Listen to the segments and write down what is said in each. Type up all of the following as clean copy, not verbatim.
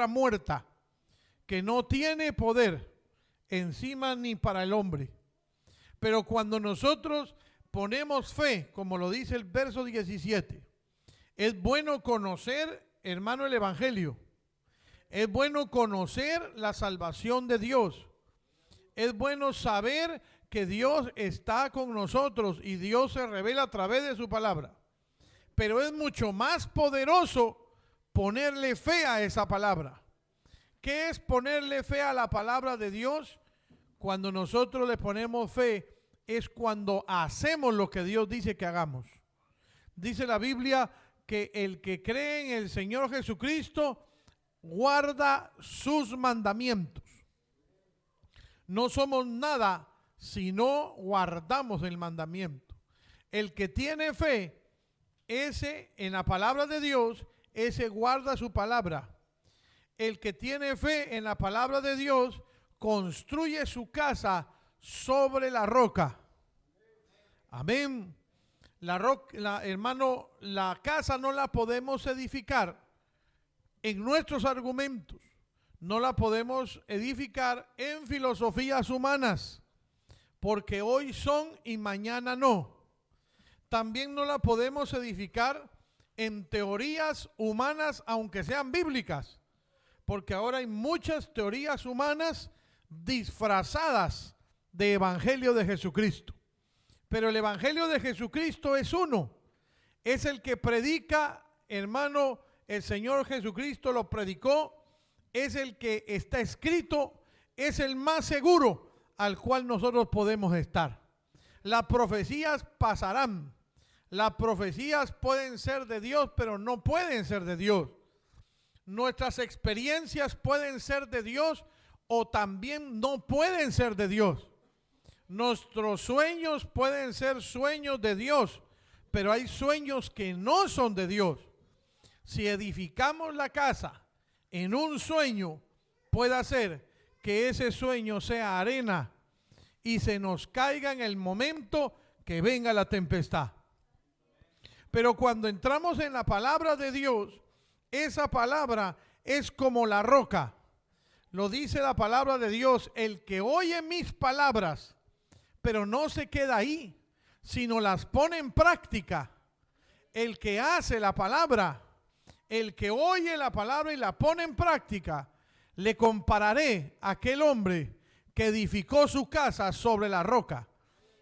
muerta, que no tiene poder encima ni para el hombre. Pero cuando nosotros ponemos fe, como lo dice el verso 17, es bueno conocer, hermano, el Evangelio. Es bueno conocer la salvación de Dios. Es bueno saber que Dios está con nosotros y Dios se revela a través de su palabra. Pero es mucho más poderoso ponerle fe a esa palabra. ¿Qué es ponerle fe a la palabra de Dios? Cuando nosotros le ponemos fe es cuando hacemos lo que Dios dice que hagamos. Dice la Biblia que el que cree en el Señor Jesucristo guarda sus mandamientos. No somos nada si no guardamos el mandamiento. El que tiene fe, ese en la palabra de Dios, ese guarda su palabra. El que tiene fe en la palabra de Dios construye su casa sobre la roca. Amén. Hermano, la casa no la podemos edificar en nuestros argumentos. No la podemos edificar en filosofías humanas, porque hoy son y mañana no. También no la podemos edificar en teorías humanas, aunque sean bíblicas, porque ahora hay muchas teorías humanas disfrazadas de evangelio de Jesucristo. Pero el evangelio de Jesucristo es uno, es el que predica, hermano, el Señor Jesucristo lo predicó, es el que está escrito, es el más seguro al cual nosotros podemos estar. Las profecías pasarán, las profecías pueden ser de Dios, pero no pueden ser de Dios. Nuestras experiencias pueden ser de Dios o también no pueden ser de Dios. Nuestros sueños pueden ser sueños de Dios, pero hay sueños que no son de Dios. Si edificamos la casa en un sueño, puede ser que ese sueño sea arena y se nos caiga en el momento que venga la tempestad. Pero cuando entramos en la palabra de Dios, esa palabra es como la roca. Lo dice la palabra de Dios, el que oye mis palabras, pero no se queda ahí, sino las pone en práctica. El que hace la palabra, el que oye la palabra y la pone en práctica, le compararé a aquel hombre que edificó su casa sobre la roca.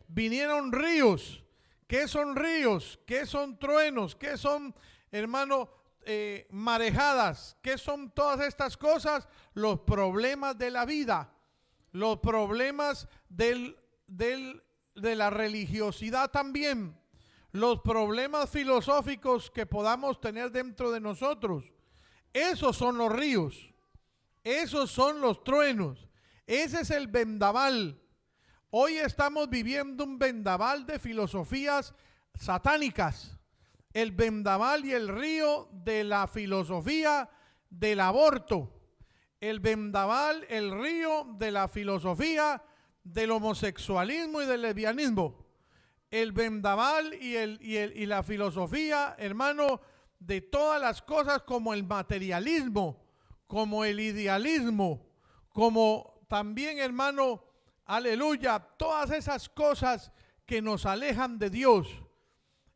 Vinieron ríos. ¿Qué son ríos? ¿Qué son truenos? ¿Qué son, hermano, marejadas? ¿Qué son todas estas cosas? Los problemas de la vida, los problemas de la religiosidad también, los problemas filosóficos que podamos tener dentro de nosotros. Esos son los ríos, esos son los truenos, ese es el vendaval. Hoy estamos viviendo un vendaval de filosofías satánicas, el vendaval y el río de la filosofía del aborto, el vendaval, el río de la filosofía del homosexualismo y del lesbianismo, el vendaval y la filosofía, hermano, de todas las cosas como el materialismo, como el idealismo, como también, hermano, aleluya, todas esas cosas que nos alejan de Dios.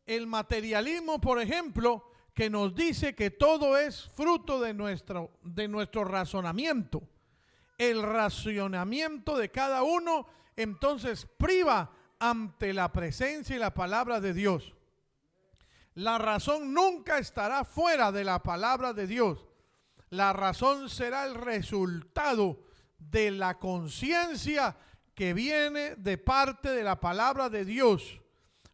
El materialismo, por ejemplo, que nos dice que todo es fruto de nuestro razonamiento. El racionamiento de cada uno entonces priva ante la presencia y la palabra de Dios. La razón nunca estará fuera de la palabra de Dios. La razón será el resultado de la conciencia que viene de parte de la palabra de Dios.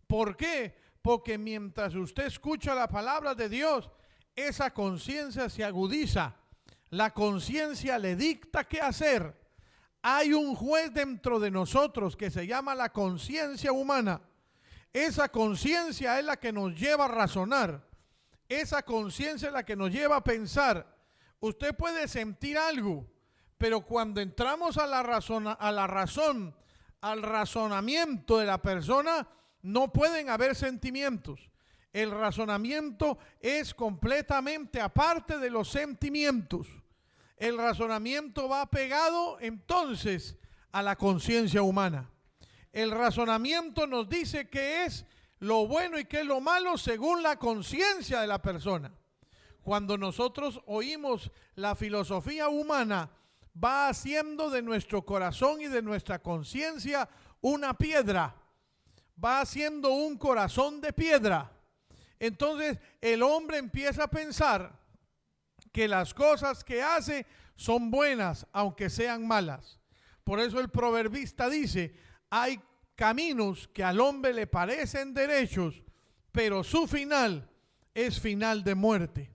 ¿Por qué? Porque mientras usted escucha la palabra de Dios, esa conciencia se agudiza. La conciencia le dicta qué hacer. Hay un juez dentro de nosotros que se llama la conciencia humana. Esa conciencia es la que nos lleva a razonar. Esa conciencia es la que nos lleva a pensar. Usted puede sentir algo, pero cuando entramos a la razón, al razonamiento de la persona, no pueden haber sentimientos. El razonamiento es completamente aparte de los sentimientos. El razonamiento va pegado entonces a la conciencia humana. El razonamiento nos dice qué es lo bueno y qué es lo malo según la conciencia de la persona. Cuando nosotros oímos la filosofía humana, va haciendo de nuestro corazón y de nuestra conciencia una piedra. Va haciendo un corazón de piedra. Entonces el hombre empieza a pensar que las cosas que hace son buenas, aunque sean malas. Por eso el proverbista dice, hay caminos que al hombre le parecen derechos, pero su final es final de muerte.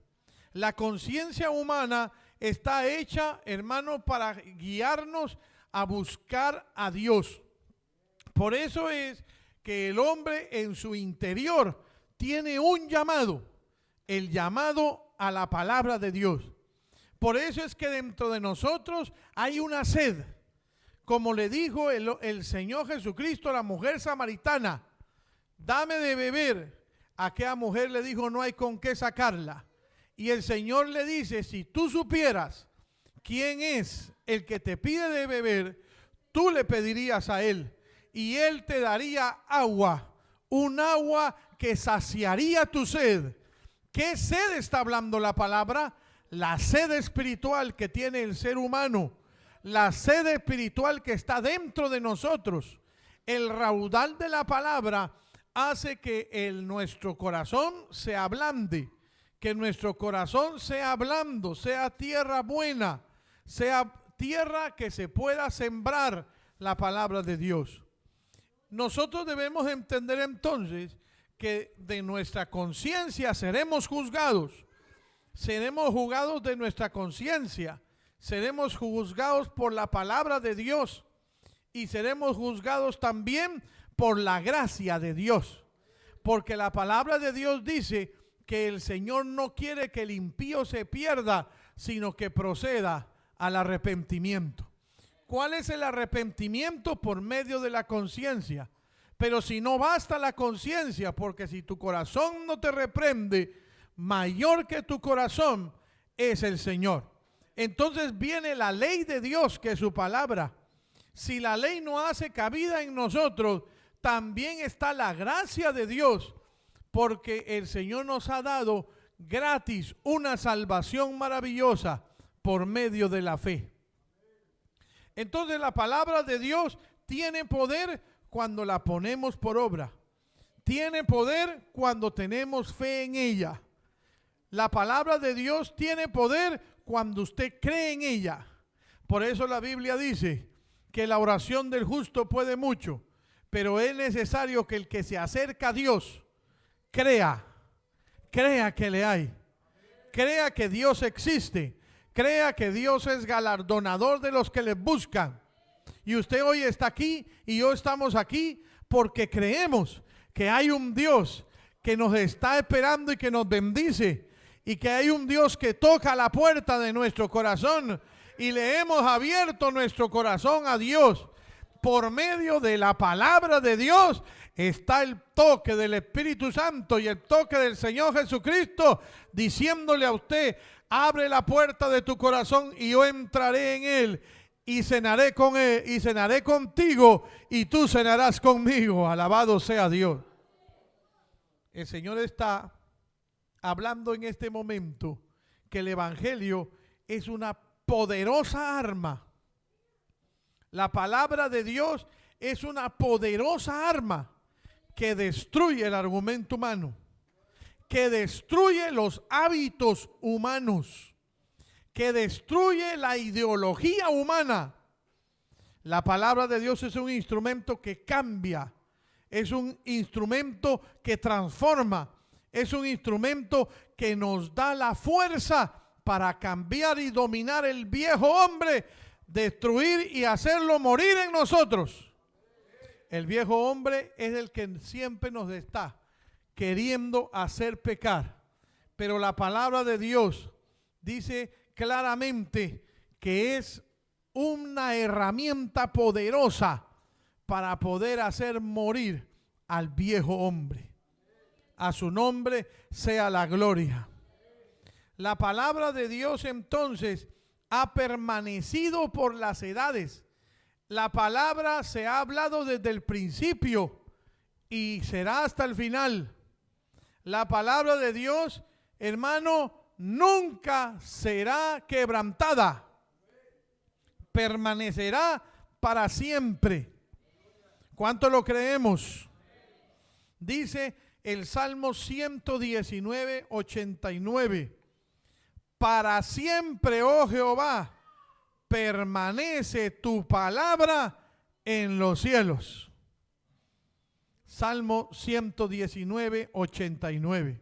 La conciencia humana está hecha, hermano, para guiarnos a buscar a Dios. Por eso es que el hombre en su interior tiene un llamado, el llamado a la palabra de Dios. Por eso es que dentro de nosotros hay una sed. Como le dijo el Señor Jesucristo a la mujer samaritana, dame de beber. Aquella mujer le dijo, no hay con qué sacarla. Y el Señor le dice, si tú supieras quién es el que te pide de beber, tú le pedirías a él y él te daría agua, un agua que saciaría tu sed. ¿Qué sed está hablando la palabra? La sed espiritual que tiene el ser humano, la sed espiritual que está dentro de nosotros. El raudal de la palabra hace que nuestro corazón se ablande, que nuestro corazón sea blando, sea tierra buena, sea tierra que se pueda sembrar la palabra de Dios. Nosotros debemos entender entonces que de nuestra conciencia seremos juzgados de nuestra conciencia, seremos juzgados por la palabra de Dios y seremos juzgados también por la gracia de Dios, porque la palabra de Dios dice que el Señor no quiere que el impío se pierda, sino que proceda al arrepentimiento. ¿Cuál es el arrepentimiento? Por medio de la conciencia. Pero si no basta la conciencia, porque si tu corazón no te reprende, mayor que tu corazón es el Señor. Entonces viene la ley de Dios, que es su palabra. Si la ley no hace cabida en nosotros, también está la gracia de Dios, porque el Señor nos ha dado gratis una salvación maravillosa por medio de la fe. Entonces la palabra de Dios tiene poder cuando la ponemos por obra. Tiene poder cuando tenemos fe en ella. La palabra de Dios tiene poder cuando usted cree en ella. Por eso la Biblia dice que la oración del justo puede mucho, pero es necesario que el que se acerca a Dios crea que le hay, crea que Dios existe, crea que Dios es galardonador de los que le buscan. Y usted hoy está aquí y yo estamos aquí porque creemos que hay un Dios que nos está esperando y que nos bendice, y que hay un Dios que toca la puerta de nuestro corazón y le hemos abierto nuestro corazón a Dios. Por medio de la palabra de Dios está el toque del Espíritu Santo y el toque del Señor Jesucristo diciéndole a usted, abre la puerta de tu corazón y yo entraré en él y cenaré con él y cenaré contigo y tú cenarás conmigo. Alabado sea Dios. El Señor está hablando en este momento que el Evangelio es una poderosa arma. La palabra de Dios es una poderosa arma que destruye el argumento humano, que destruye los hábitos humanos, que destruye la ideología humana. La palabra de Dios es un instrumento que cambia, es un instrumento que transforma, es un instrumento que nos da la fuerza para cambiar y dominar el viejo hombre, destruir y hacerlo morir en nosotros. El viejo hombre es el que siempre nos está queriendo hacer pecar, pero la palabra de Dios dice claramente que es una herramienta poderosa para poder hacer morir al viejo hombre. A su nombre sea la gloria. La palabra de Dios entonces ha permanecido por las edades. La palabra se ha hablado desde el principio y será hasta el final. La palabra de Dios, hermano, nunca será quebrantada. Permanecerá para siempre. ¿Cuánto lo creemos? Dice el Salmo 119, 89. Para siempre, oh Jehová, permanece tu palabra en los cielos. Salmo 119, 89.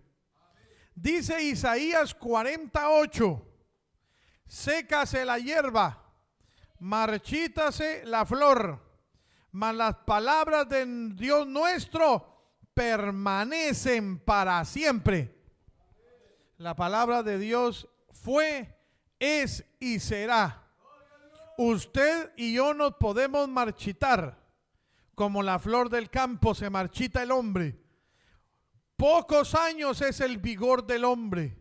Dice Isaías 48. Sécase la hierba, marchítase la flor, mas las palabras de Dios nuestro permanecen para siempre. La palabra de Dios fue, es y será. Usted y yo nos podemos marchitar, como la flor del campo se marchita el hombre. Pocos años es el vigor del hombre.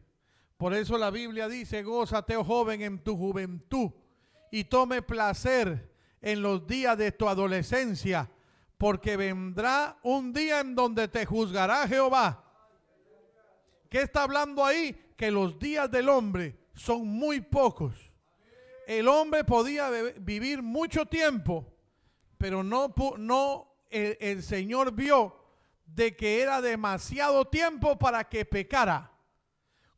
Por eso la Biblia dice: gózate, oh joven, en tu juventud, y tome placer en los días de tu adolescencia, porque vendrá un día en donde te juzgará Jehová. ¿Qué está hablando ahí? Que los días del hombre son muy pocos. El hombre podía vivir mucho tiempo, pero el Señor vio de que era demasiado tiempo para que pecara.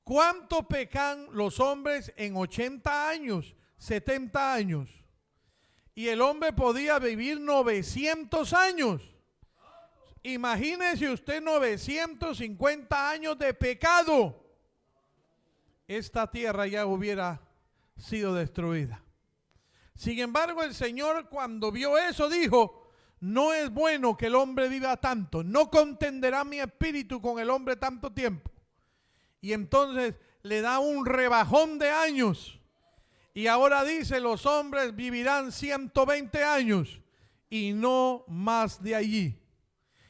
¿Cuánto pecan los hombres en 80 años, 70 años? Y el hombre podía vivir 900 años. Imagínese usted 950 años de pecado. Esta tierra ya hubiera sido destruida. Sin embargo, el Señor, cuando vio eso, dijo: no es bueno que el hombre viva tanto, no contenderá mi espíritu con el hombre tanto tiempo. Y entonces le da un rebajón de años. Y ahora dice: los hombres vivirán 120 años y no más de allí.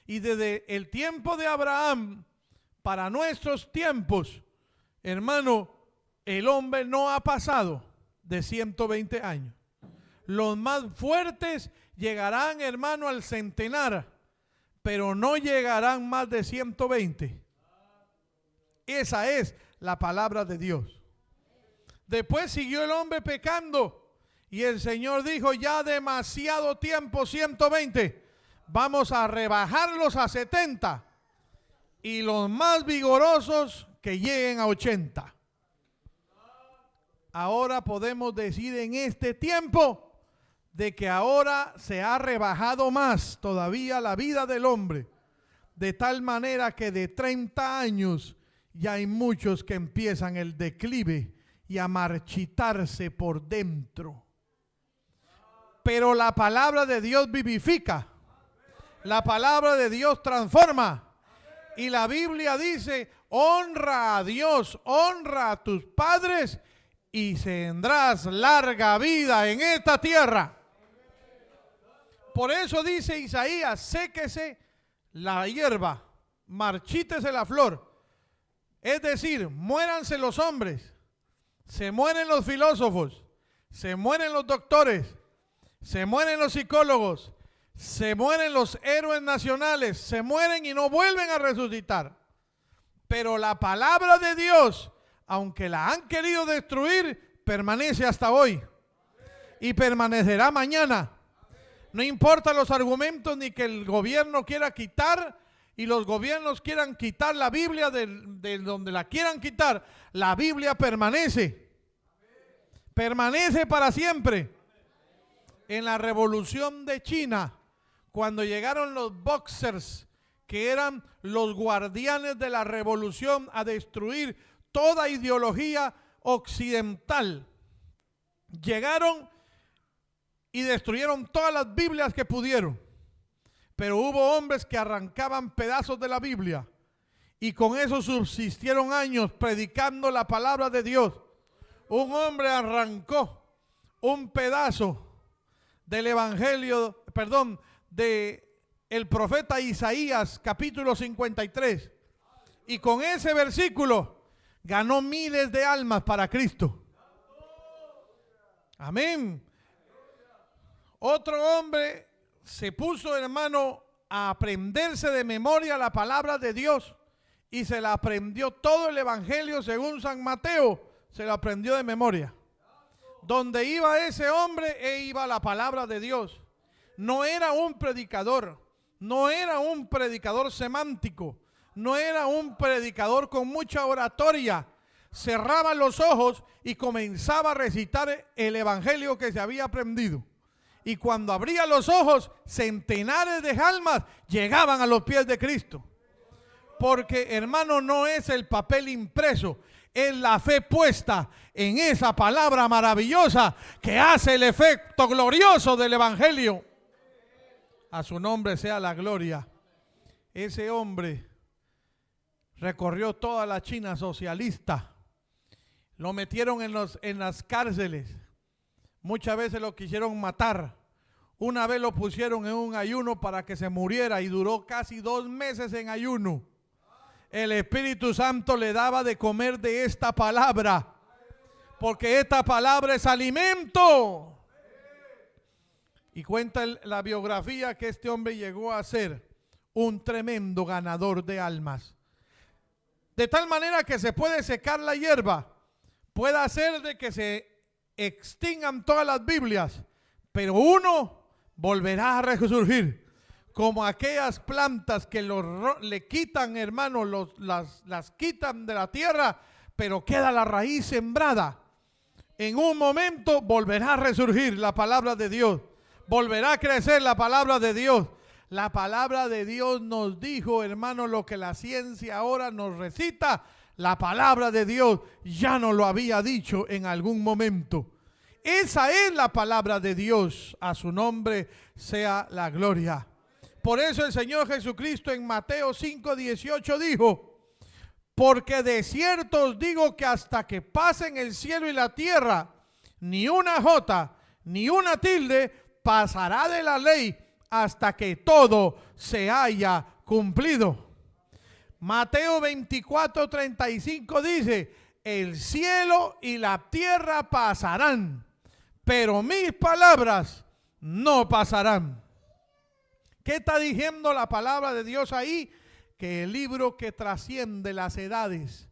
Y desde el tiempo de Abraham para nuestros tiempos, hermano, el hombre no ha pasado de 120 años. Los más fuertes llegarán, hermano, al centenar, pero no llegarán más de 120. Esa es la palabra de Dios. Después siguió el hombre pecando y el Señor dijo: ya demasiado tiempo, 120. Vamos a rebajarlos a 70 y los más vigorosos que lleguen a 80. Ahora podemos decir en este tiempo de que ahora se ha rebajado más todavía la vida del hombre, de tal manera que de 30 años ya hay muchos que empiezan el declive y a marchitarse por dentro. Pero la palabra de Dios vivifica, la palabra de Dios transforma. Y la Biblia dice: honra a Dios, honra a tus padres y tendrás larga vida en esta tierra. Por eso dice Isaías: séquese la hierba, marchítese la flor. Es decir, muéranse los hombres, se mueren los filósofos, se mueren los doctores, se mueren los psicólogos, se mueren los héroes nacionales, se mueren y no vuelven a resucitar. Pero la palabra de Dios, aunque la han querido destruir, permanece hasta hoy y permanecerá mañana. No importa los argumentos ni que el gobierno quiera quitar y los gobiernos quieran quitar la Biblia de donde la quieran quitar, la Biblia permanece. Permanece para siempre. En la revolución de China, cuando llegaron los boxers, que eran los guardianes de la revolución, a destruir toda ideología occidental, llegaron y destruyeron todas las Biblias que pudieron. Pero hubo hombres que arrancaban pedazos de la Biblia y con eso subsistieron años predicando la palabra de Dios. Un hombre arrancó un pedazo del evangelio, de el profeta Isaías, capítulo 53, y con ese versículo ganó miles de almas para Cristo. Amén. Otro hombre se puso, hermano, a aprenderse de memoria la palabra de Dios y se la aprendió todo el evangelio según San Mateo, se lo aprendió de memoria. Donde iba ese hombre, iba la palabra de Dios. No era un predicador, no era un predicador semántico, no era un predicador con mucha oratoria. Cerraba los ojos y comenzaba a recitar el evangelio que se había aprendido. Y cuando abría los ojos, centenares de almas llegaban a los pies de Cristo. Porque, hermano, no es el papel impreso, es la fe puesta en esa palabra maravillosa que hace el efecto glorioso del evangelio. A su nombre sea la gloria. Ese hombre recorrió toda la China socialista. Lo metieron en las cárceles. Muchas veces lo quisieron matar. Una vez lo pusieron en un ayuno para que se muriera y duró casi 2 meses en ayuno. El Espíritu Santo le daba de comer de esta palabra, porque esta palabra es alimento. Y cuenta la biografía que este hombre llegó a ser un tremendo ganador de almas. De tal manera que se puede secar la hierba, puede hacer de que se extingan todas las Biblias, pero uno volverá a resurgir, como aquellas plantas que le quitan, hermano, las quitan de la tierra, pero queda la raíz sembrada. En un momento volverá a resurgir la palabra de Dios, volverá a crecer la palabra de Dios. La palabra de Dios nos dijo, hermano, lo que la ciencia ahora nos recita. La palabra de Dios ya nos lo había dicho en algún momento. Esa es la palabra de Dios. A su nombre sea la gloria. Por eso el Señor Jesucristo en Mateo 5:18 dijo: porque de cierto os digo que hasta que pasen el cielo y la tierra, ni una jota, ni una tilde pasará de la ley hasta que todo se haya cumplido. Mateo 24:35 dice: el cielo y la tierra pasarán, pero mis palabras no pasarán. ¿Qué está diciendo la palabra de Dios ahí? Que el libro que trasciende las edades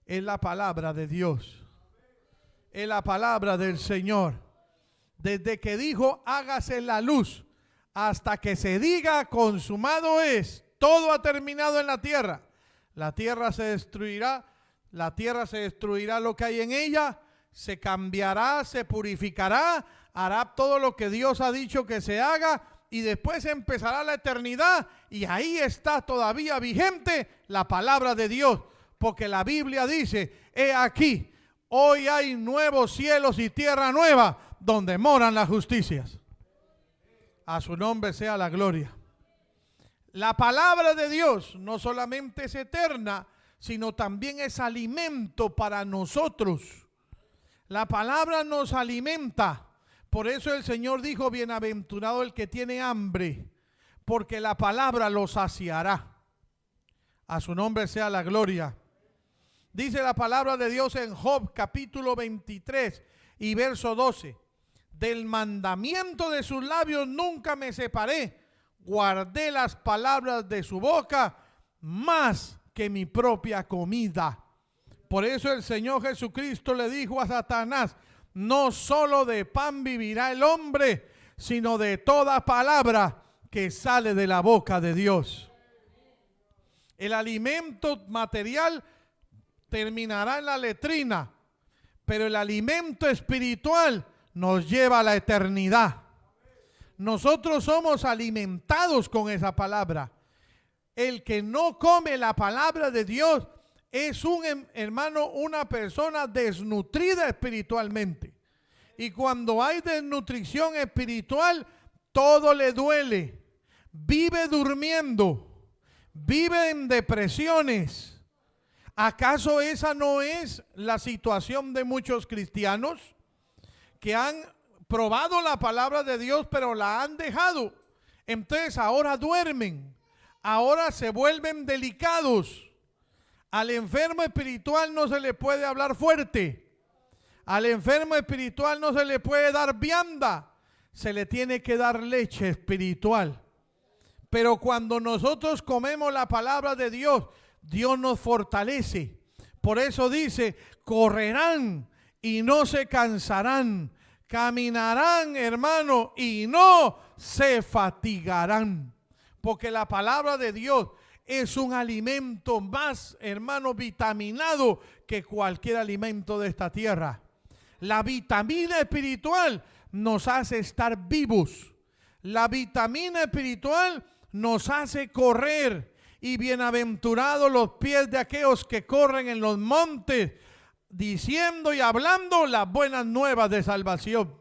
es la palabra de Dios, es la palabra del Señor. Desde que dijo hágase la luz hasta que se diga consumado es, todo ha terminado en la tierra. La tierra se destruirá lo que hay en ella, se cambiará, se purificará, hará todo lo que Dios ha dicho que se haga y después empezará la eternidad y ahí está todavía vigente la palabra de Dios, porque la Biblia dice: he aquí, hoy hay nuevos cielos y tierra nueva donde moran las justicias. A su nombre sea la gloria. La palabra de Dios no solamente es eterna, sino también es alimento para nosotros. La palabra nos alimenta. Por eso el Señor dijo: bienaventurado el que tiene hambre, porque la palabra lo saciará. A su nombre sea la gloria. Dice la palabra de Dios en Job capítulo 23 y verso 12: del mandamiento de sus labios nunca me separé, guardé las palabras de su boca más que mi propia comida. Por eso el Señor Jesucristo le dijo a Satanás: no solo de pan vivirá el hombre, sino de toda palabra que sale de la boca de Dios. El alimento material terminará en la letrina, pero el alimento espiritual nos lleva a la eternidad. Nosotros somos alimentados con esa palabra. El que no come la palabra de Dios es una persona desnutrida espiritualmente. Y cuando hay desnutrición espiritual, todo le duele. Vive durmiendo, vive en depresiones. ¿Acaso esa no es la situación de muchos cristianos que han probado la palabra de Dios pero la han dejado? Entonces ahora duermen, ahora se vuelven delicados. Al enfermo espiritual no se le puede hablar fuerte. Al enfermo espiritual no se le puede dar vianda, se le tiene que dar leche espiritual. Pero cuando nosotros comemos la palabra de Dios, Dios nos fortalece. Por eso dice, correrán y no se cansarán, caminarán, hermano, y no se fatigarán. Porque la palabra de Dios es un alimento más, hermano, vitaminado que cualquier alimento de esta tierra. La vitamina espiritual nos hace estar vivos. La vitamina espiritual nos hace correr. Y bienaventurados los pies de aquellos que corren en los montes, diciendo y hablando las buenas nuevas de salvación.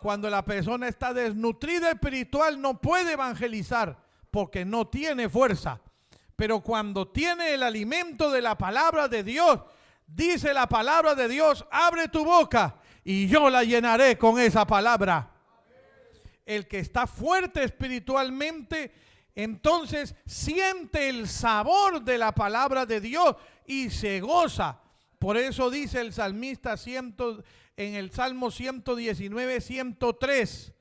Cuando la persona está desnutrida espiritual, no puede evangelizar porque no tiene fuerza. Pero cuando tiene el alimento de la palabra de Dios, dice la palabra de Dios, abre tu boca y yo la llenaré con esa palabra. El que está fuerte espiritualmente, entonces siente el sabor de la palabra de Dios y se goza. Por eso dice el salmista en el Salmo 119, 103.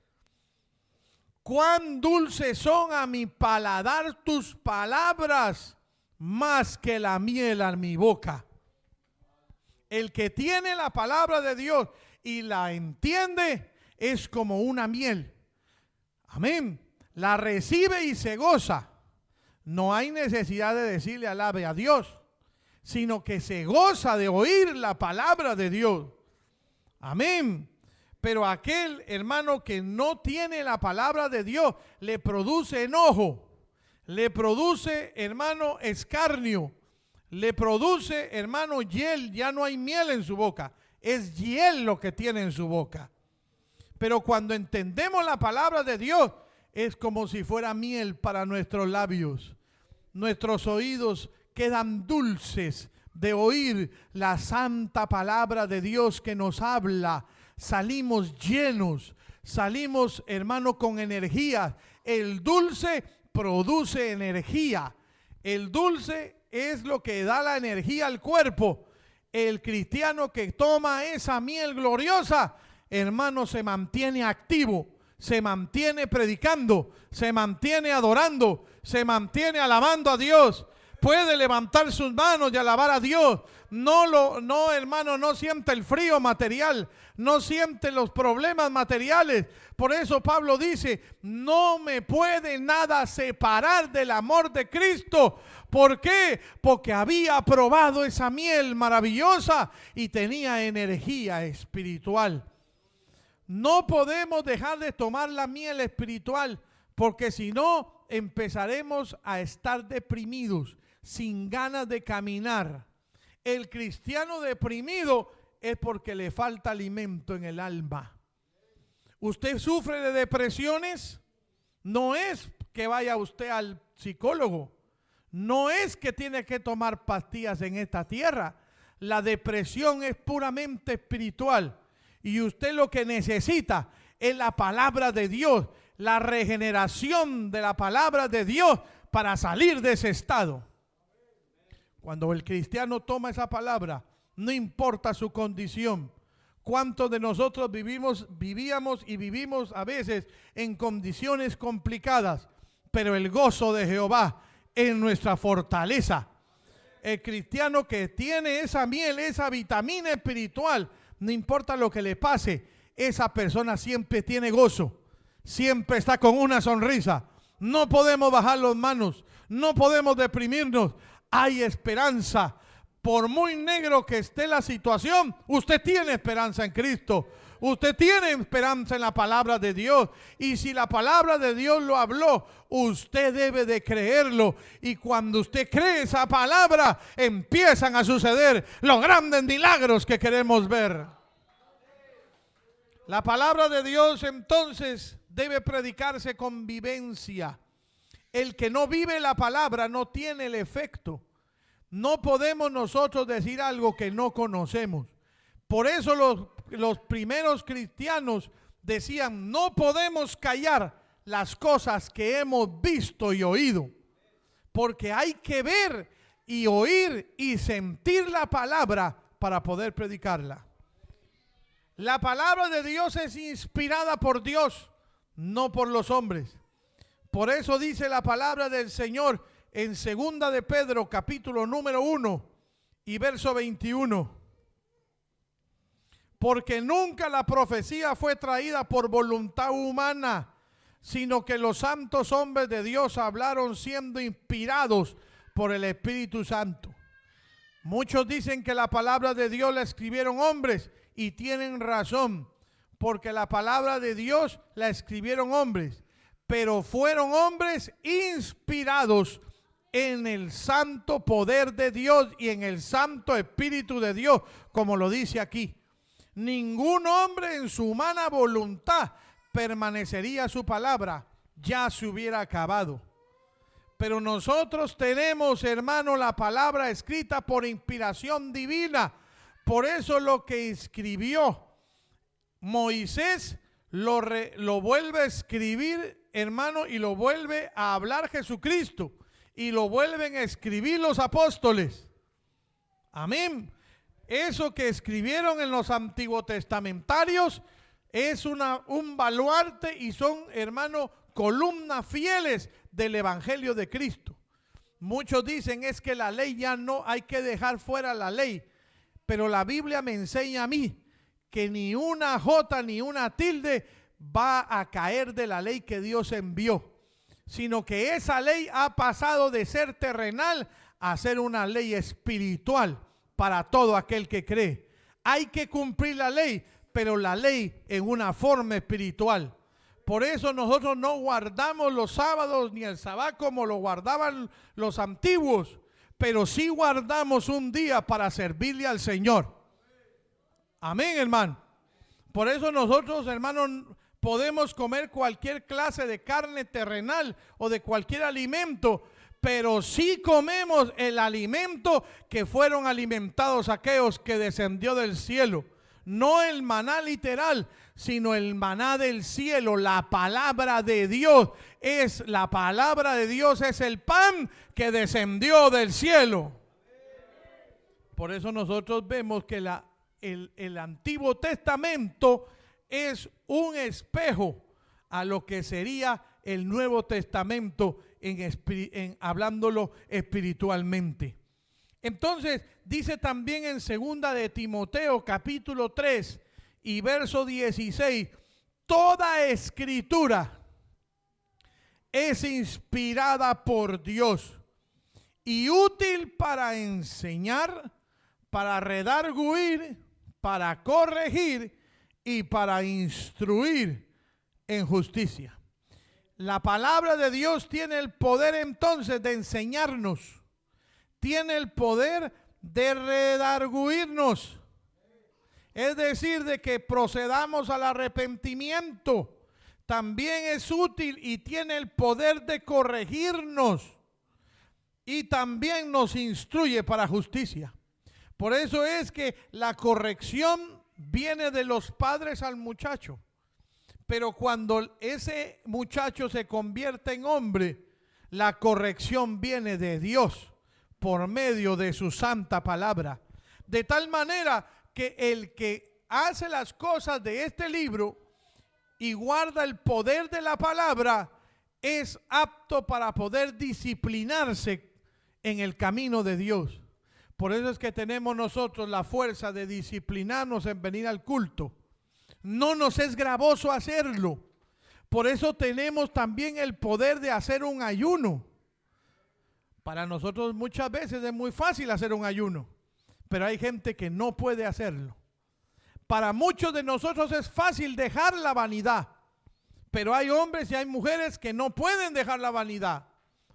Cuán dulces son a mi paladar tus palabras, más que la miel a mi boca. El que tiene la palabra de Dios y la entiende es como una miel. Amén. La recibe y se goza. No hay necesidad de decirle alabe a Dios, sino que se goza de oír la palabra de Dios. Amén. Pero aquel hermano que no tiene la palabra de Dios le produce enojo, le produce, hermano, escarnio, le produce, hermano, hiel. Ya no hay miel en su boca, es hiel lo que tiene en su boca. Pero cuando entendemos la palabra de Dios, es como si fuera miel para nuestros labios. Nuestros oídos quedan dulces de oír la santa palabra de Dios que nos habla. Salimos llenos, salimos, hermano, con energía. El dulce produce energía. El dulce es lo que da la energía al cuerpo. El cristiano que toma esa miel gloriosa, hermano, se mantiene activo, se mantiene predicando, se mantiene adorando, se mantiene alabando a Dios. Puede levantar sus manos y alabar a Dios. No, hermano, no siente el frío material, no siente los problemas materiales. Por eso Pablo dice, no me puede nada separar del amor de Cristo. ¿Por qué? Porque había probado esa miel maravillosa y tenía energía espiritual. No podemos dejar de tomar la miel espiritual, porque si no empezaremos a estar deprimidos, sin ganas de caminar. El cristiano deprimido es porque le falta alimento en el alma. Usted sufre de depresiones, no es que vaya usted al psicólogo, no es que tiene que tomar pastillas en esta tierra. La depresión es puramente espiritual y usted lo que necesita es la palabra de Dios, la regeneración de la palabra de Dios para salir de ese estado. Cuando el cristiano toma esa palabra, no importa su condición. ¿Cuántos de nosotros vivíamos y vivimos a veces en condiciones complicadas? Pero el gozo de Jehová es nuestra fortaleza. El cristiano que tiene esa miel, esa vitamina espiritual, no importa lo que le pase, esa persona siempre tiene gozo, siempre está con una sonrisa. No podemos bajar las manos, no podemos deprimirnos. Hay esperanza. Por muy negro que esté la situación, usted tiene esperanza en Cristo. Usted tiene esperanza en la palabra de Dios. Y si la palabra de Dios lo habló, usted debe de creerlo. Y cuando usted cree esa palabra, empiezan a suceder los grandes milagros que queremos ver. La palabra de Dios entonces debe predicarse con vivencia. El que no vive la palabra no tiene el efecto. No podemos nosotros decir algo que no conocemos. Por eso los primeros cristianos decían, no podemos callar las cosas que hemos visto y oído. Porque hay que ver y oír y sentir la palabra para poder predicarla. La palabra de Dios es inspirada por Dios, no por los hombres. Por eso dice la palabra del Señor en 2 de Pedro, capítulo número 1 y verso 21. Porque nunca la profecía fue traída por voluntad humana, sino que los santos hombres de Dios hablaron siendo inspirados por el Espíritu Santo. Muchos dicen que la palabra de Dios la escribieron hombres y tienen razón, porque la palabra de Dios la escribieron hombres, pero fueron hombres inspirados en el santo poder de Dios y en el santo Espíritu de Dios, como lo dice aquí. Ningún hombre en su humana voluntad permanecería su palabra, ya se hubiera acabado. Pero nosotros tenemos, hermano, la palabra escrita por inspiración divina. Por eso lo que escribió Moisés lo vuelve a escribir, hermano, y lo vuelve a hablar Jesucristo. Y lo vuelven a escribir los apóstoles. Amén. Eso que escribieron en los antiguos testamentarios es un baluarte y son, hermano, columnas fieles del Evangelio de Cristo. Muchos dicen es que la ley ya no, hay que dejar fuera la ley. Pero la Biblia me enseña a mí que ni una jota ni una tilde va a caer de la ley que Dios envió, sino que esa ley ha pasado de ser terrenal a ser una ley espiritual para todo aquel que cree. Hay que cumplir la ley, pero la ley en una forma espiritual. Por eso nosotros no guardamos los sábados ni el sabbat como lo guardaban los antiguos, pero sí guardamos un día para servirle al Señor. Amén, hermano. Por eso nosotros, hermanos, podemos comer cualquier clase de carne terrenal o de cualquier alimento, pero sí comemos el alimento que fueron alimentados aquellos que descendió del cielo. No el maná literal, sino el maná del cielo, la palabra de Dios. La palabra de Dios es el pan que descendió del cielo. Por eso nosotros vemos que el Antiguo Testamento es un espejo a lo que sería el Nuevo Testamento hablándolo espiritualmente. Entonces dice también en 2 de Timoteo capítulo 3 y verso 16, toda escritura es inspirada por Dios y útil para enseñar, para redarguir, para corregir y para instruir en justicia. La palabra de Dios tiene el poder entonces de enseñarnos, tiene el poder de redarguirnos, es decir, de que procedamos al arrepentimiento. También es útil y tiene el poder de corregirnos y también nos instruye para justicia. Por eso es que la corrección viene de los padres al muchacho. Pero cuando ese muchacho se convierte en hombre, la corrección viene de Dios por medio de su santa palabra. De tal manera que el que hace las cosas de este libro y guarda el poder de la palabra es apto para poder disciplinarse en el camino de Dios. Por eso es que tenemos nosotros la fuerza de disciplinarnos en venir al culto. No nos es gravoso hacerlo. Por eso tenemos también el poder de hacer un ayuno. Para nosotros muchas veces es muy fácil hacer un ayuno, pero hay gente que no puede hacerlo. Para muchos de nosotros es fácil dejar la vanidad, pero hay hombres y hay mujeres que no pueden dejar la vanidad.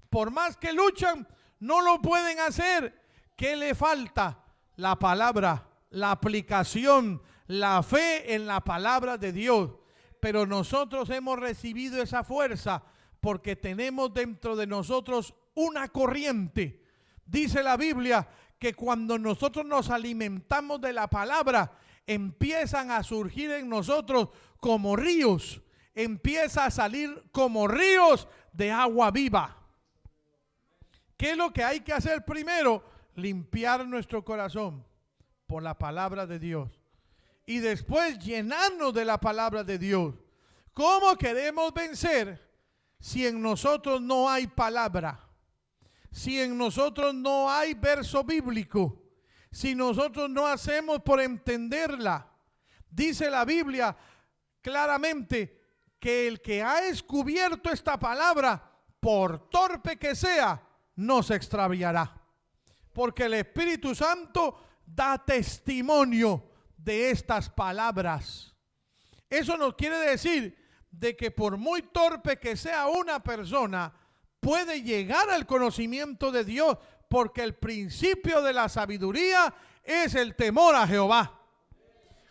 Por más que luchan, no lo pueden hacer. ¿Qué le falta? La palabra, la aplicación, la fe en la palabra de Dios. Pero nosotros hemos recibido esa fuerza porque tenemos dentro de nosotros una corriente. Dice la Biblia que cuando nosotros nos alimentamos de la palabra, empiezan a surgir en nosotros como ríos, empieza a salir como ríos de agua viva. ¿Qué es lo que hay que hacer primero? Limpiar nuestro corazón por la palabra de Dios. y después llenarnos de la palabra de Dios. ¿Cómo queremos vencer si en nosotros no hay palabra? Si en nosotros no hay verso bíblico, si nosotros no hacemos por entenderla. Dice la Biblia claramente que el que ha descubierto esta palabra, por torpe que sea, no se extraviará. Porque el Espíritu Santo da testimonio de estas palabras. Eso nos quiere decir de que por muy torpe que sea una persona, puede llegar al conocimiento de Dios, porque el principio de la sabiduría es el temor a Jehová.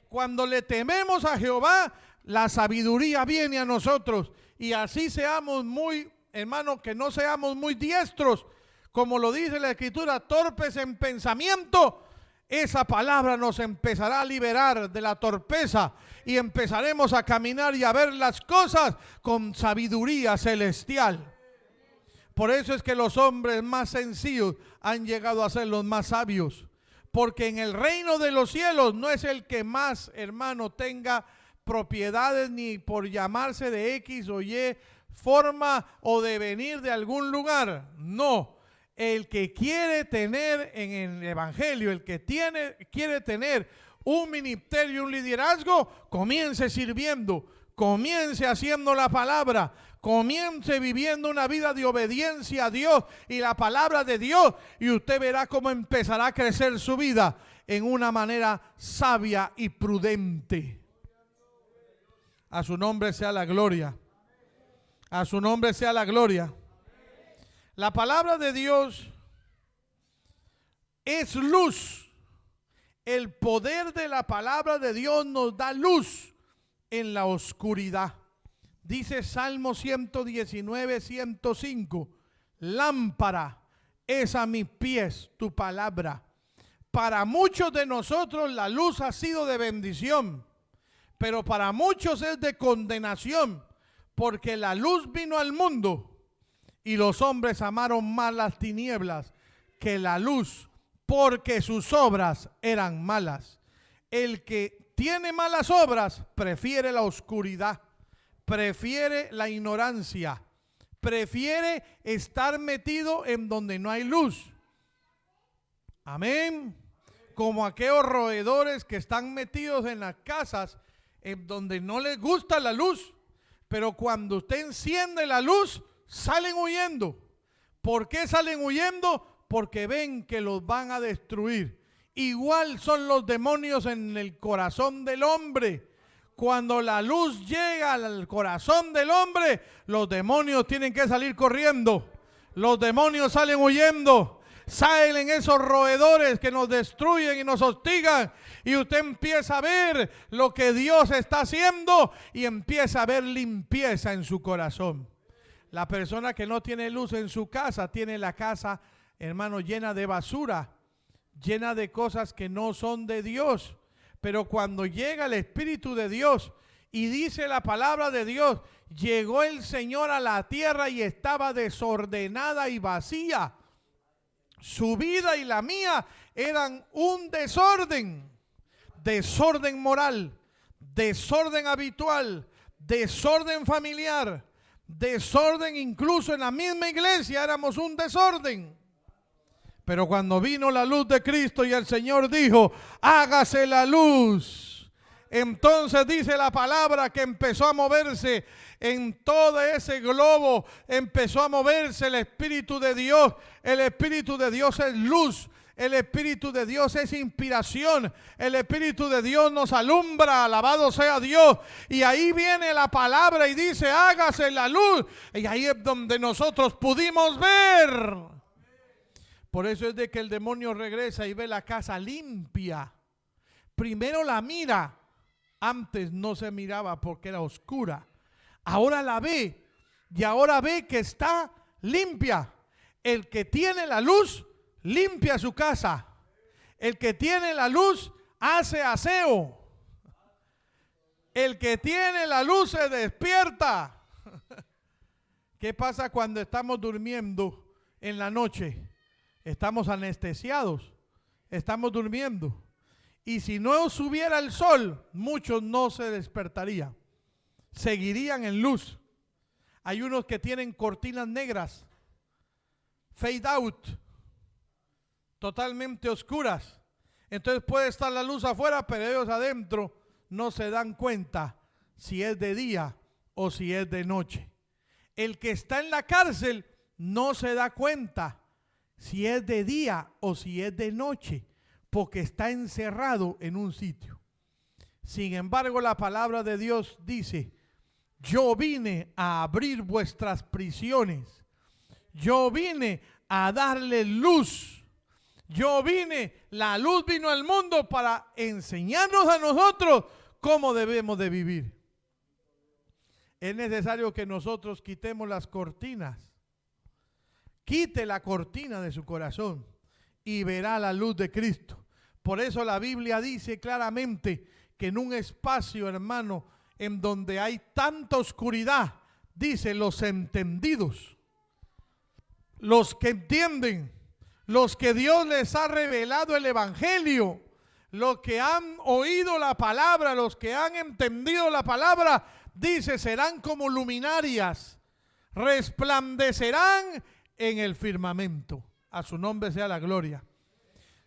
Cuando le tememos a Jehová, la sabiduría viene a nosotros, y así seamos muy, hermanos, que no seamos muy diestros, como lo dice la Escritura, torpes en pensamiento. Esa palabra nos empezará a liberar de la torpeza y empezaremos a caminar y a ver las cosas con sabiduría celestial. Por eso es que los hombres más sencillos han llegado a ser los más sabios, porque en el reino de los cielos no es el que más, hermano, tenga propiedades, ni por llamarse de X o Y forma o de venir de algún lugar. No, el que quiere tener en el evangelio, el que quiere tener un ministerio, un liderazgo, comience sirviendo, comience haciendo la palabra, comience viviendo una vida de obediencia a Dios y la palabra de Dios, y usted verá cómo empezará a crecer su vida en una manera sabia y prudente. A su nombre sea la gloria. A su nombre sea la gloria. La palabra de Dios es luz. El poder de la palabra de Dios nos da luz en la oscuridad. Dice Salmo 119, 105. Lámpara es a mis pies tu palabra. Para muchos de nosotros la luz ha sido de bendición, pero para muchos es de condenación, porque la luz vino al mundo y los hombres amaron más las tinieblas que la luz, porque sus obras eran malas. El que tiene malas obras prefiere la oscuridad, prefiere la ignorancia, prefiere estar metido en donde no hay luz. Amén. Como aquellos roedores que están metidos en las casas en donde no les gusta la luz, pero cuando usted enciende la luz, salen huyendo. ¿Por qué salen huyendo? Porque ven que los van a destruir. Igual son los demonios en el corazón del hombre. Cuando la luz llega al corazón del hombre, los demonios tienen que salir corriendo. Los demonios salen huyendo. Salen esos roedores que nos destruyen y nos hostigan, y usted empieza a ver lo que Dios está haciendo y empieza a ver limpieza en su corazón. La persona que no tiene luz en su casa tiene la casa, hermano, llena de basura, llena de cosas que no son de Dios. Pero cuando llega el Espíritu de Dios y dice la palabra de Dios, llegó el Señor a la tierra y estaba desordenada y vacía. Su vida y la mía eran un desorden, desorden moral, desorden habitual, desorden familiar, desorden incluso en la misma iglesia éramos un desorden. Pero cuando vino la luz de Cristo y el Señor dijo, hágase la luz, entonces dice la palabra que empezó a moverse en todo ese globo, empezó a moverse el Espíritu de Dios. El Espíritu de Dios es luz, el Espíritu de Dios es inspiración, el Espíritu de Dios nos alumbra, alabado sea Dios. Y ahí viene la palabra y dice, hágase la luz, y ahí es donde nosotros pudimos ver. Por eso es de que el demonio regresa y ve la casa limpia. Primero la mira, antes no se miraba porque era oscura. Ahora la ve y ahora ve que está limpia. El que tiene la luz limpia su casa. El que tiene la luz hace aseo. El que tiene la luz se despierta. ¿Qué pasa cuando estamos durmiendo en la noche? Estamos anestesiados, estamos durmiendo. Y si no subiera el sol, muchos no se despertarían. Seguirían en luz. Hay unos que tienen cortinas negras, fade out, totalmente oscuras. Entonces puede estar la luz afuera, pero ellos adentro no se dan cuenta si es de día o si es de noche. El que está en la cárcel no se da cuenta si es de día o si es de noche, porque está encerrado en un sitio. Sin embargo, la palabra de Dios dice: yo vine a abrir vuestras prisiones. Yo vine a darle luz. Yo vine, la luz vino al mundo para enseñarnos a nosotros cómo debemos de vivir. Es necesario que nosotros quitemos las cortinas. Quite la cortina de su corazón y verá la luz de Cristo. Por eso la Biblia dice claramente que en un espacio, hermano, en donde hay tanta oscuridad, dice: los entendidos, los que entienden, los que Dios les ha revelado el evangelio, los que han oído la palabra, los que han entendido la palabra, dice, serán como luminarias, resplandecerán en el firmamento. A su nombre sea la gloria.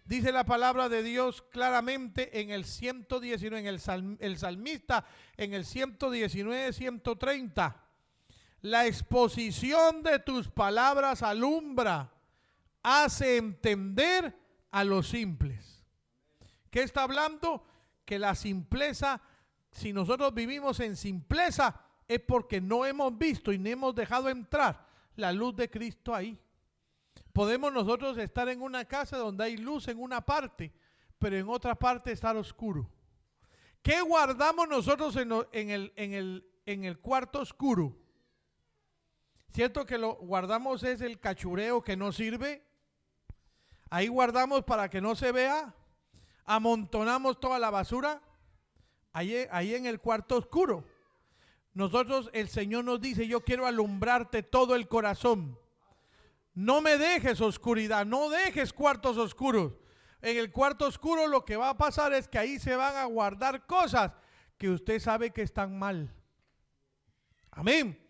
Dice la palabra de Dios claramente en el 119, en el salmista, en el 119, 130. La exposición de tus palabras alumbra, hace entender a los simples. ¿Qué está hablando? Que la simpleza, si nosotros vivimos en simpleza, es porque no hemos visto y no hemos dejado entrar la luz de Cristo ahí. Podemos nosotros estar en una casa donde hay luz en una parte, pero en otra parte estar oscuro. ¿Qué guardamos nosotros en el cuarto oscuro? ¿Cierto que lo guardamos es el cachureo que no sirve? Ahí guardamos para que no se vea. Amontonamos toda la basura. Ahí en el cuarto oscuro. Nosotros, el Señor nos dice: yo quiero alumbrarte todo el corazón. No me dejes oscuridad, no dejes cuartos oscuros. En el cuarto oscuro lo que va a pasar es que ahí se van a guardar cosas que usted sabe que están mal. Amén.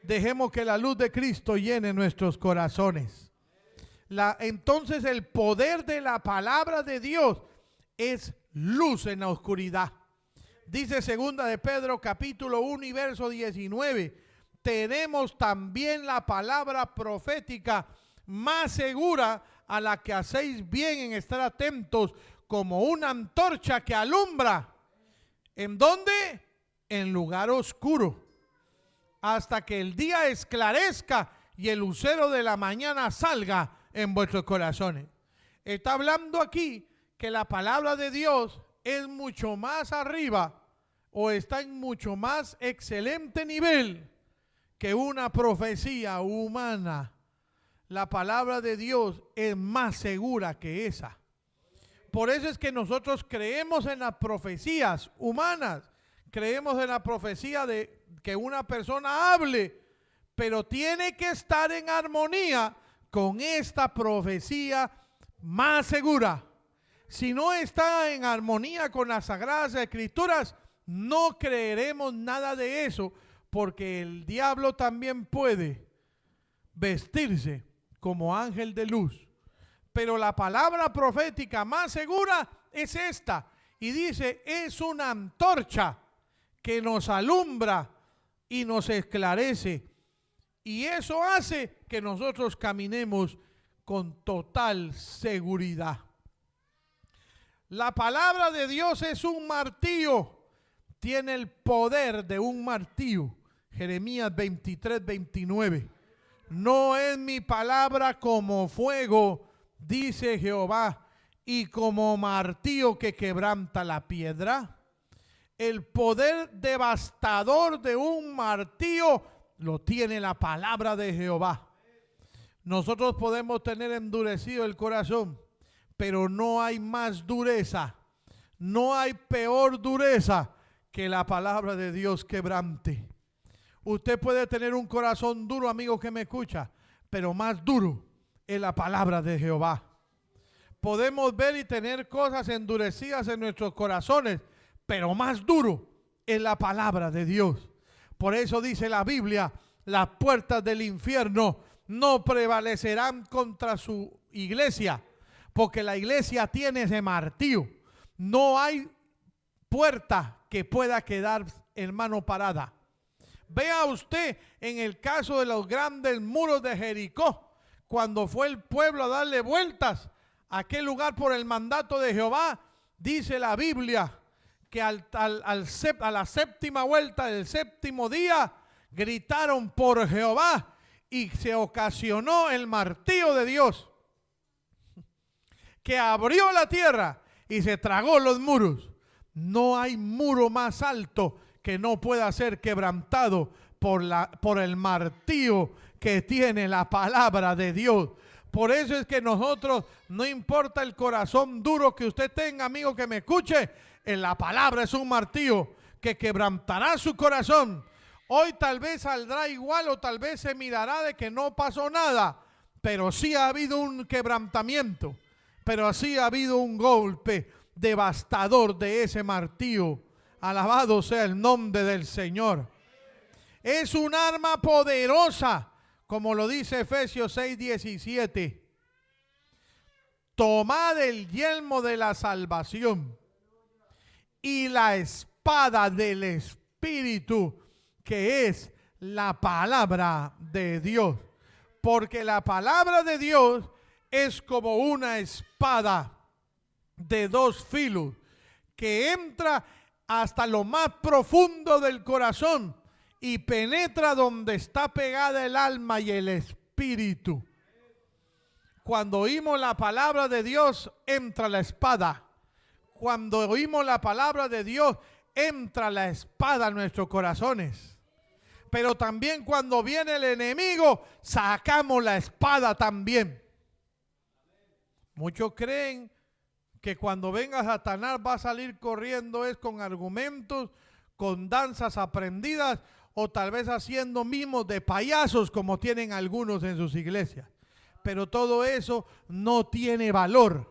Dejemos que la luz de Cristo llene nuestros corazones. Entonces el poder de la palabra de Dios es luz en la oscuridad. Dice segunda de Pedro capítulo 1 y verso 19. Tenemos también la palabra profética más segura, a la que hacéis bien en estar atentos, como una antorcha que alumbra. ¿En dónde? En lugar oscuro, hasta que el día esclarezca y el lucero de la mañana salga en vuestros corazones. Está hablando aquí que la palabra de Dios es mucho más arriba, o está en mucho más excelente nivel que una profecía humana. La palabra de Dios es más segura que esa. Por eso es que nosotros creemos en las profecías humanas, creemos en la profecía de que una persona hable, pero tiene que estar en armonía con esta profecía más segura. Si no está en armonía con las Sagradas Escrituras, no creeremos nada de eso, porque el diablo también puede vestirse como ángel de luz. Pero la palabra profética más segura es esta. Y dice, es una antorcha que nos alumbra y nos esclarece. Y eso hace que nosotros caminemos con total seguridad. La palabra de Dios es un martillo. Tiene el poder de un martillo. Jeremías 23, 29. No es mi palabra como fuego, dice Jehová, y como martillo que quebranta la piedra. El poder devastador de un martillo lo tiene la palabra de Jehová. Nosotros podemos tener endurecido el corazón, pero no hay más dureza, no hay peor dureza que la palabra de Dios quebrante. Usted puede tener un corazón duro, amigo que me escucha, pero más duro es la palabra de Jehová. podemos ver y tener cosas endurecidas en nuestros corazones, pero más duro es la palabra de Dios. Por eso dice la Biblia, las puertas del infierno no prevalecerán contra su iglesia, porque la iglesia tiene ese martillo. No hay puerta que pueda quedar, hermano, parada. Vea usted en el caso de los grandes muros de Jericó, cuando fue el pueblo a darle vueltas a aquel lugar por el mandato de Jehová, dice la Biblia que a la séptima vuelta del séptimo día gritaron por Jehová y se ocasionó el martillo de Dios, que abrió la tierra y se tragó los muros. No hay muro más alto que no pueda ser quebrantado por el martillo que tiene la palabra de Dios. Por eso es que nosotros, no importa el corazón duro que usted tenga, amigo que me escuche, en la palabra es un martillo que quebrantará su corazón. Hoy tal vez saldrá igual o tal vez se mirará de que no pasó nada, pero sí ha habido un quebrantamiento, pero sí ha habido un golpe devastador de ese martillo. Alabado sea el nombre del Señor. Es un arma poderosa, como lo dice Efesios 6:17. Tomad el yelmo de la salvación y la espada del Espíritu, que es la palabra de Dios. Porque la palabra de Dios es como una espada de dos filos que entra hasta lo más profundo del corazón y penetra donde está pegada el alma y el espíritu. Cuando oímos la palabra de Dios, entra la espada. Cuando oímos la palabra de Dios, entra la espada en nuestros corazones. Pero también cuando viene el enemigo, sacamos la espada también. Muchos creen que cuando venga Satanás va a salir corriendo es con argumentos, con danzas aprendidas o tal vez haciendo mimos de payasos como tienen algunos en sus iglesias. Pero todo eso no tiene valor.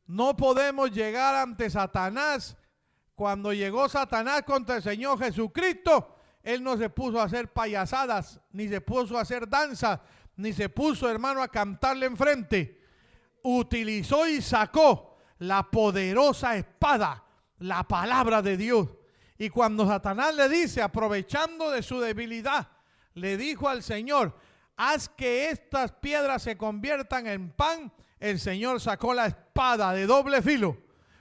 No podemos llegar ante Satanás. Cuando llegó Satanás contra el Señor Jesucristo, él no se puso a hacer payasadas, ni se puso a hacer danzas, ni se puso, hermano, a cantarle enfrente. Utilizó y sacó la poderosa espada, la palabra de Dios. Y cuando Satanás le dice, aprovechando de su debilidad, le dijo al Señor, haz que estas piedras se conviertan en pan, el Señor sacó la espada de doble filo,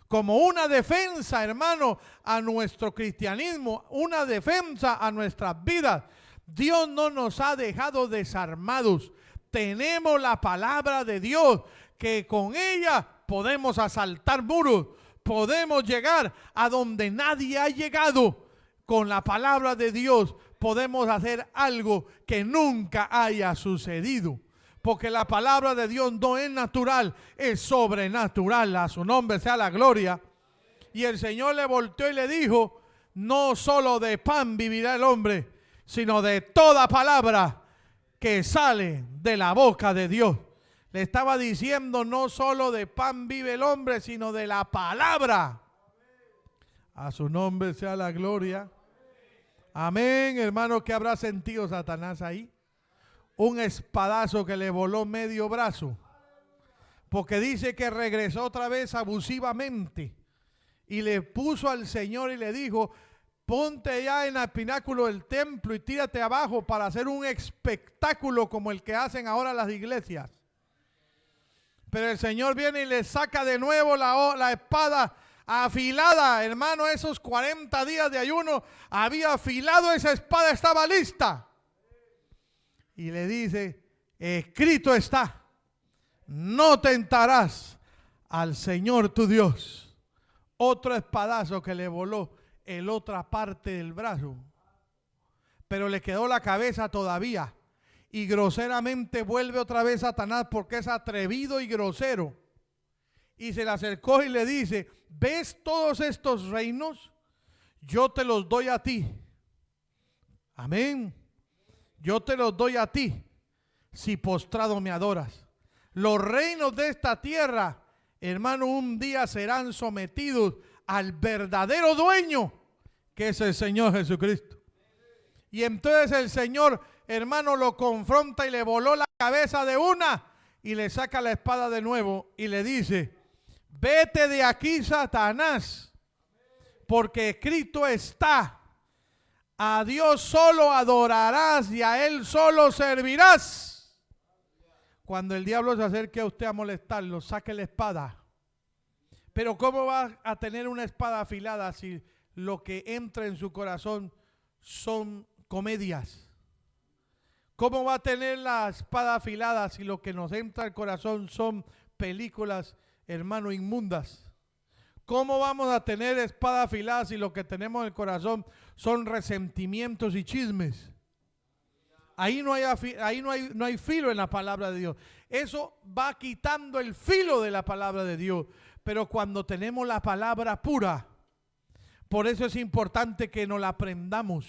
como una defensa, hermano, a nuestro cristianismo, una defensa a nuestras vidas. Dios no nos ha dejado desarmados. Tenemos la palabra de Dios, que con ella podemos asaltar muros, podemos llegar a donde nadie ha llegado. Con la palabra de Dios podemos hacer algo que nunca haya sucedido, porque la palabra de Dios no es natural, es sobrenatural. A su nombre sea la gloria. Y el Señor le volteó y le dijo, no solo de pan vivirá el hombre, sino de toda palabra que sale de la boca de Dios. Le estaba diciendo, no solo de pan vive el hombre, sino de la palabra. A su nombre sea la gloria. Amén, hermano. ¿Qué habrá sentido Satanás ahí? Un espadazo que le voló medio brazo, porque dice que regresó otra vez abusivamente y le puso al Señor y le dijo, ponte ya en el pináculo del templo y tírate abajo para hacer un espectáculo como el que hacen ahora las iglesias. Pero el Señor viene y le saca de nuevo la espada afilada. Hermano, esos 40 días de ayuno había afilado esa espada, estaba lista. Y le dice, escrito está, no tentarás al Señor tu Dios. Otro espadazo que le voló en otra parte del brazo, pero le quedó la cabeza todavía. Y groseramente vuelve otra vez Satanás, porque es atrevido y grosero. Y se le acercó y le dice, ¿ves todos estos reinos? Yo te los doy a ti. Amén. Yo te los doy a ti si postrado me adoras. Los reinos de esta tierra, hermano, un día serán sometidos al verdadero dueño, que es el Señor Jesucristo. Y entonces el Señor, hermano, lo confronta y le voló la cabeza de una y le saca la espada de nuevo y le dice: vete de aquí, Satanás, porque escrito está: a Dios solo adorarás y a Él solo servirás. Cuando el diablo se acerque a usted a molestarlo, saque la espada. Pero ¿cómo va a tener una espada afilada si lo que entra en su corazón son comedias? ¿Cómo va a tener la espada afilada si lo que nos entra al corazón son películas, hermano, inmundas? ¿Cómo vamos a tener espada afilada si lo que tenemos en el corazón son resentimientos y chismes? Ahí no hay filo en la palabra de Dios. Eso va quitando el filo de la palabra de Dios. Pero cuando tenemos la palabra pura, por eso es importante que nos la aprendamos.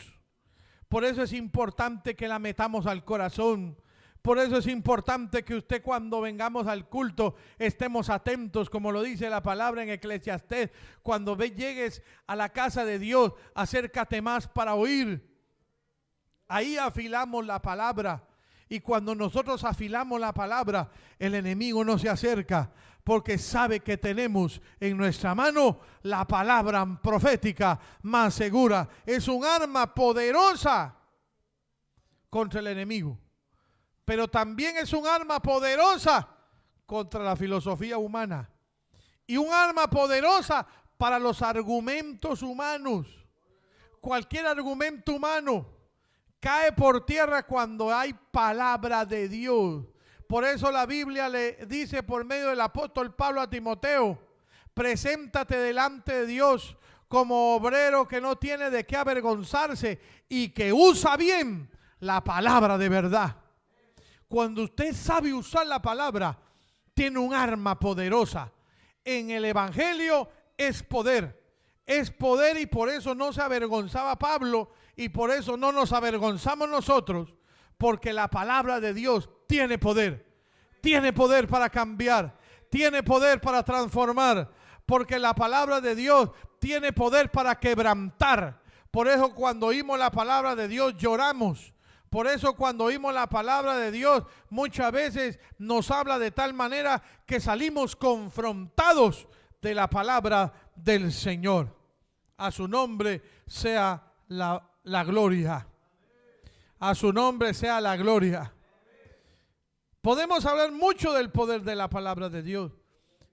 Por eso es importante que la metamos al corazón. Por eso es importante que usted, cuando vengamos al culto, estemos atentos, como lo dice la palabra en Eclesiastés. Cuando llegues a la casa de Dios, acércate más para oír. Ahí afilamos la palabra. Y cuando nosotros afilamos la palabra, el enemigo no se acerca, porque sabe que tenemos en nuestra mano la palabra profética más segura. Es un arma poderosa contra el enemigo, pero también es un arma poderosa contra la filosofía humana y un arma poderosa para los argumentos humanos. Cualquier argumento humano cae por tierra cuando hay palabra de Dios. Por eso la Biblia le dice por medio del apóstol Pablo a Timoteo: preséntate delante de Dios como obrero que no tiene de qué avergonzarse y que usa bien la palabra de verdad. Cuando usted sabe usar la palabra, tiene un arma poderosa. En el evangelio es poder. Es poder, y por eso no se avergonzaba Pablo y por eso no nos avergonzamos nosotros, porque la palabra de Dios tiene poder. Tiene poder para cambiar, tiene poder para transformar, porque la palabra de Dios tiene poder para quebrantar. Por eso cuando oímos la palabra de Dios lloramos. Por eso cuando oímos la palabra de Dios muchas veces nos habla de tal manera que salimos confrontados de la palabra del Señor. A su nombre sea la gloria. A su nombre sea la gloria. Podemos hablar mucho del poder de la palabra de Dios,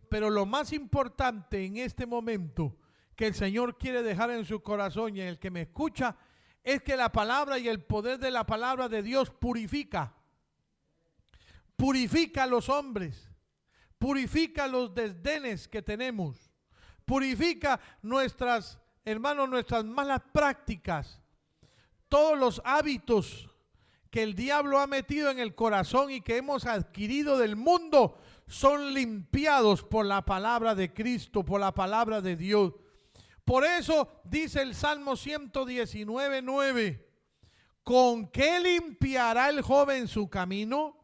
pero lo más importante en este momento que el Señor quiere dejar en su corazón y en el que me escucha es que la palabra y el poder de la palabra de Dios purifica. Purifica a los hombres, purifica los desdenes que tenemos, purifica nuestras, hermanos, nuestras malas prácticas, todos los hábitos que el diablo ha metido en el corazón y que hemos adquirido del mundo son limpiados por la palabra de Cristo, por la palabra de Dios. Por eso dice el Salmo 119:9, ¿con qué limpiará el joven su camino?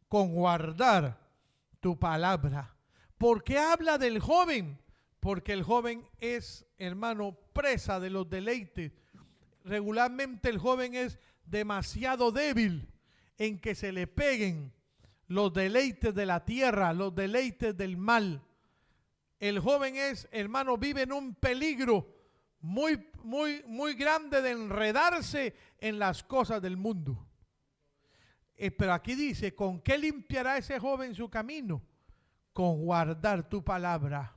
Con guardar tu palabra. ¿Por qué habla del joven? Porque el joven es, hermano, presa de los deleites. Regularmente el joven es demasiado débil en que se le peguen los deleites de la tierra, los deleites del mal. El joven es, hermano, vive en un peligro muy grande de enredarse en las cosas del mundo. Pero aquí dice, ¿con qué limpiará ese joven su camino? Con guardar tu palabra.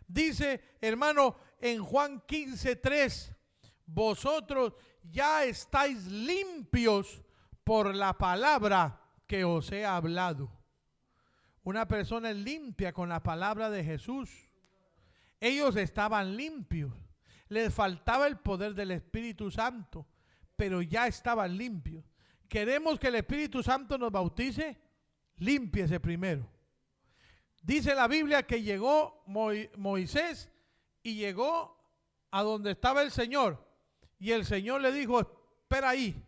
Dice, hermano, en Juan 15:3, vosotros ya estáis limpios por la palabra que os he hablado. Una persona es limpia con la palabra de Jesús. Ellos estaban limpios. Les faltaba el poder del Espíritu Santo, pero ya estaban limpios. ¿Queremos que el Espíritu Santo nos bautice? Límpiese primero. Dice la Biblia que llegó Moisés y llegó a donde estaba el Señor. Y el Señor le dijo, espera ahí.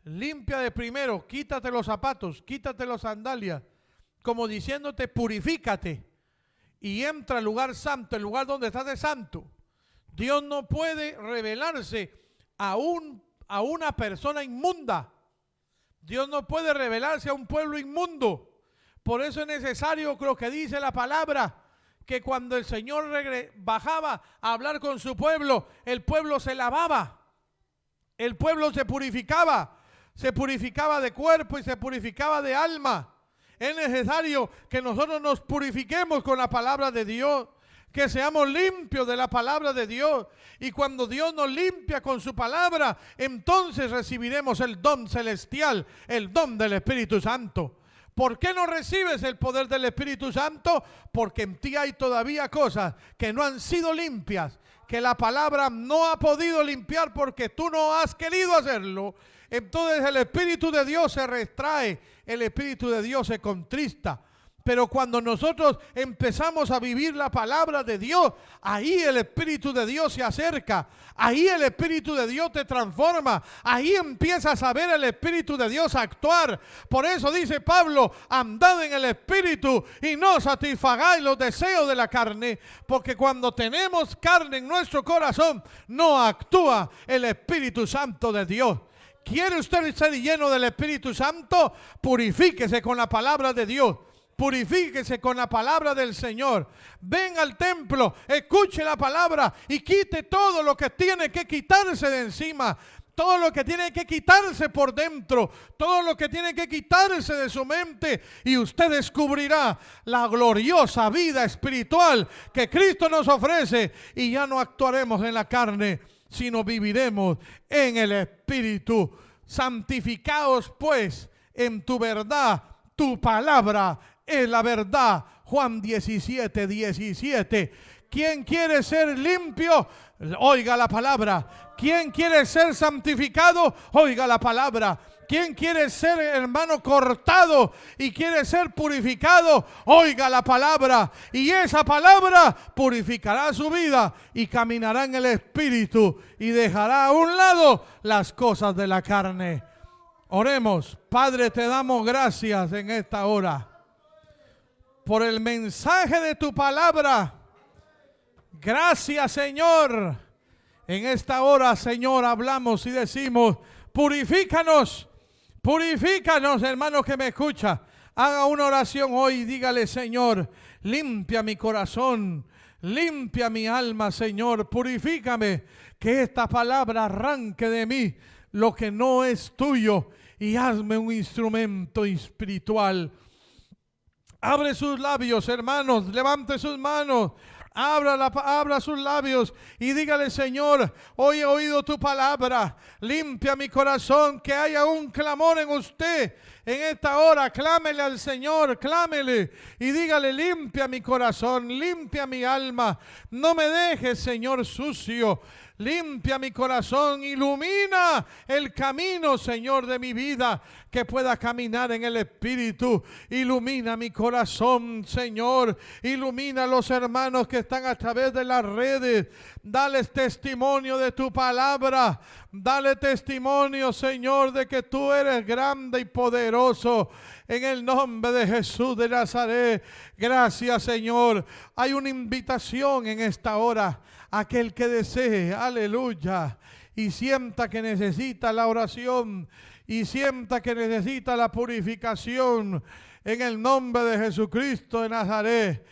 limpia de primero, quítate los zapatos, quítate las sandalias, como diciéndote purifícate y entra al lugar santo, el lugar donde estás de santo. Dios no puede revelarse a una persona inmunda. Dios no puede revelarse a un pueblo inmundo. Por eso es necesario lo que dice la palabra, que cuando el Señor bajaba a hablar con su pueblo, el pueblo se lavaba, el pueblo se purificaba de cuerpo y se purificaba de alma. Es necesario que nosotros nos purifiquemos con la palabra de Dios, que seamos limpios de la palabra de Dios. Y cuando Dios nos limpia con su palabra, entonces recibiremos el don celestial, el don del Espíritu Santo. ¿Por qué no recibes el poder del Espíritu Santo? Porque en ti hay todavía cosas que no han sido limpias, que la palabra no ha podido limpiar porque tú no has querido hacerlo. Entonces el Espíritu de Dios se retrae, el Espíritu de Dios se contrista. Pero cuando nosotros empezamos a vivir la palabra de Dios, ahí el Espíritu de Dios se acerca, ahí el Espíritu de Dios te transforma, ahí empiezas a ver el Espíritu de Dios actuar. Por eso dice Pablo, andad en el Espíritu y no satisfagáis los deseos de la carne, porque cuando tenemos carne en nuestro corazón, no actúa el Espíritu Santo de Dios. ¿Quiere usted ser lleno del Espíritu Santo? Purifíquese con la palabra de Dios. Purifíquese con la palabra del Señor. Ven al templo, escuche la palabra y quite todo lo que tiene que quitarse de encima, todo lo que tiene que quitarse por dentro, todo lo que tiene que quitarse de su mente, y usted descubrirá la gloriosa vida espiritual que Cristo nos ofrece, y ya no actuaremos en la carne, sino viviremos en el Espíritu. Santificaos pues en tu verdad, tu palabra es la verdad. Juan 17:17. ¿Quién quiere ser limpio? Oiga la palabra. ¿Quién quiere ser santificado? Oiga la palabra. ¿Quién quiere ser, hermano, cortado y quiere ser purificado? Oiga la palabra. Y esa palabra purificará su vida y caminará en el Espíritu y dejará a un lado las cosas de la carne. Oremos. Padre, te damos gracias en esta hora por el mensaje de tu palabra. Gracias, Señor. En esta hora, Señor, hablamos y decimos, purifícanos, purifícanos, hermano que me escucha. Haga una oración hoy y dígale, Señor, limpia mi corazón, limpia mi alma, Señor, purifícame, que esta palabra arranque de mí lo que no es tuyo y hazme un instrumento espiritual. Abre sus labios, hermanos, levante sus manos. Abra sus labios y dígale, Señor, hoy he oído tu palabra, limpia mi corazón, que haya un clamor en usted. En esta hora, clámele al Señor, clámele y dígale, limpia mi corazón, limpia mi alma, no me dejes, Señor, sucio. Limpia mi corazón, ilumina el camino, Señor, de mi vida, que pueda caminar en el Espíritu. Ilumina mi corazón, Señor. Ilumina a los hermanos que están a través de las redes. Dales testimonio de tu palabra. Dale testimonio, Señor, de que tú eres grande y poderoso. En el nombre de Jesús de Nazaret. Gracias, Señor. Hay una invitación en esta hora. Aquel que desee, aleluya, y sienta que necesita la oración y sienta que necesita la purificación, en el nombre de Jesucristo de Nazaret,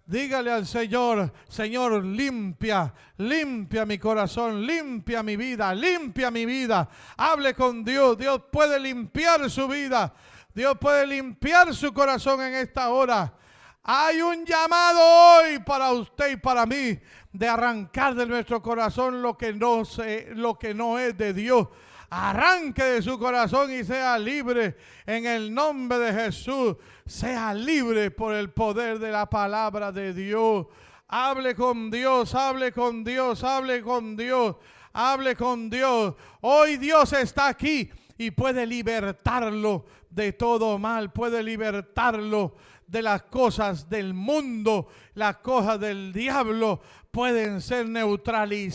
dígale al Señor, Señor, limpia, limpia mi corazón, limpia mi vida, limpia mi vida. Hable con Dios. Dios puede limpiar su vida, Dios puede limpiar su corazón en esta hora. Hay un llamado hoy para usted y para mí de arrancar de nuestro corazón lo que no es de Dios. Arranque de su corazón y sea libre en el nombre de Jesús. Sea libre por el poder de la palabra de Dios. Hable con Dios, hable con Dios, hable con Dios, hable con Dios. Hoy Dios está aquí y puede libertarlo de todo mal, puede libertarlo de las cosas del mundo. Las cosas del diablo pueden ser neutralizadas